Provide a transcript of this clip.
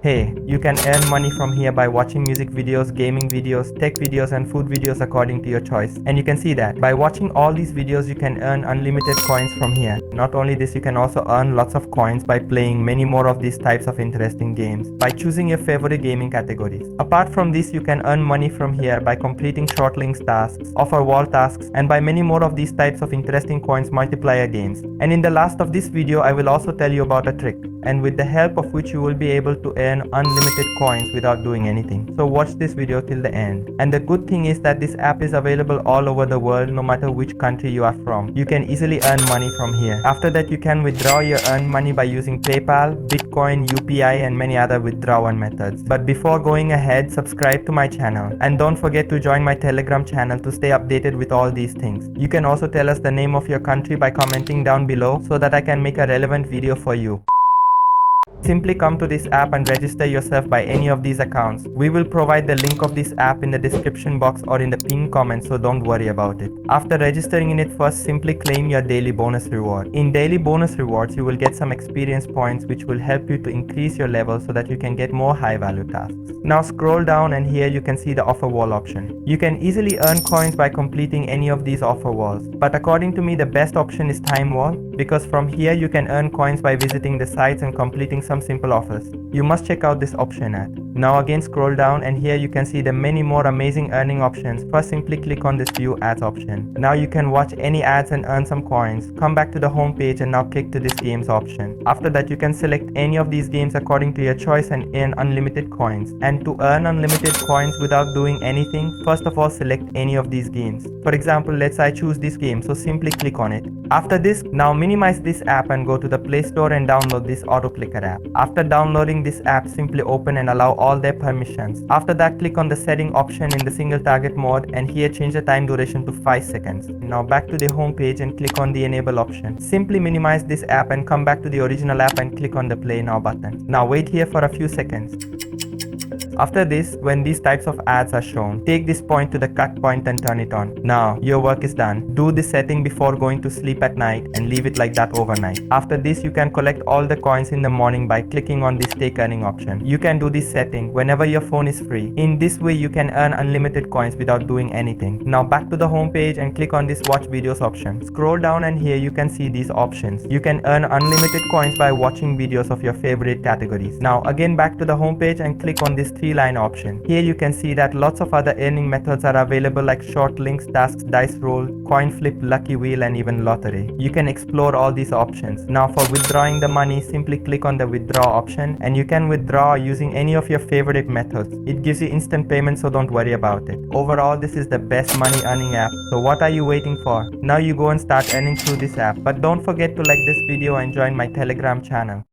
Hey, you can earn money from here by watching music videos, gaming videos, tech videos and food videos according to your choice. And you can see that by watching all these videos you can earn unlimited coins from here. Not only this, you can also earn lots of coins by playing many more of these types of interesting games by choosing your favorite gaming categories. Apart from this, you can earn money from here by completing short links tasks, offer wall tasks and by many more of these types of interesting coins multiplier games. And in the last of this video I will also tell you about a trick, and with the help of which you will be able to earn unlimited coins without doing anything. So watch this video till the end. And the good thing is that this app is available all over the world, no matter which country you are from. You can easily earn money from here. After that, you can withdraw your earned money by using PayPal, Bitcoin, UPI and many other withdrawal methods. But before going ahead, subscribe to my channel and don't forget to join my Telegram channel to stay updated with all these things. You can also tell us the name of your country by commenting down below so that I can make a relevant video for you. Simply come to this app and register yourself by any of these accounts. We will provide the link of this app in the description box or in the pinned comment, so don't worry about it. After registering in it, first simply claim your daily bonus reward. In daily bonus rewards, you will get some experience points which will help you to increase your level so that you can get more high value tasks. Now scroll down and here you can see the offer wall option. You can easily earn coins by completing any of these offer walls. But according to me, the best option is time wall, because from here you can earn coins by visiting the sites and completing some simple offers. You must check out this option at. Now again scroll down and here you can see the many more amazing earning options. First simply click on this view ads option. Now you can watch any ads and earn some coins. Come back to the home page and now click to this games option. After that you can select any of these games according to your choice and earn unlimited coins. And to earn unlimited coins without doing anything, first of all select any of these games. For example, let's say I choose this game, so simply click on it. After this, now minimize this app and go to the Play Store and download this auto clicker app. After downloading this app, simply open and allow all their permissions. After that, click on the setting option in the single target mode and here change the time duration to 5 seconds. Now back to the home page and click on the enable option. Simply minimize this app and come back to the original app and click on the play now button. Now wait here for a few seconds. After this, when these types of ads are shown, take this point to the cut point and turn it on. Now, your work is done. Do this setting before going to sleep at night and leave it like that overnight. After this, you can collect all the coins in the morning by clicking on this take earning option. You can do this setting whenever your phone is free. In this way, you can earn unlimited coins without doing anything. Now back to the home page and click on this watch videos option. Scroll down and here you can see these options. You can earn unlimited coins by watching videos of your favorite categories. Now again back to the home page and click on this line option. Here you can see that lots of other earning methods are available like short links, tasks, dice roll, coin flip, lucky wheel and even lottery. You can explore all these options. Now for withdrawing the money, simply click on the withdraw option and you can withdraw using any of your favorite methods. It gives you instant payment, so don't worry about it. Overall, this is the best money earning app. So what are you waiting for? Now you go and start earning through this app. But don't forget to like this video and join my Telegram channel.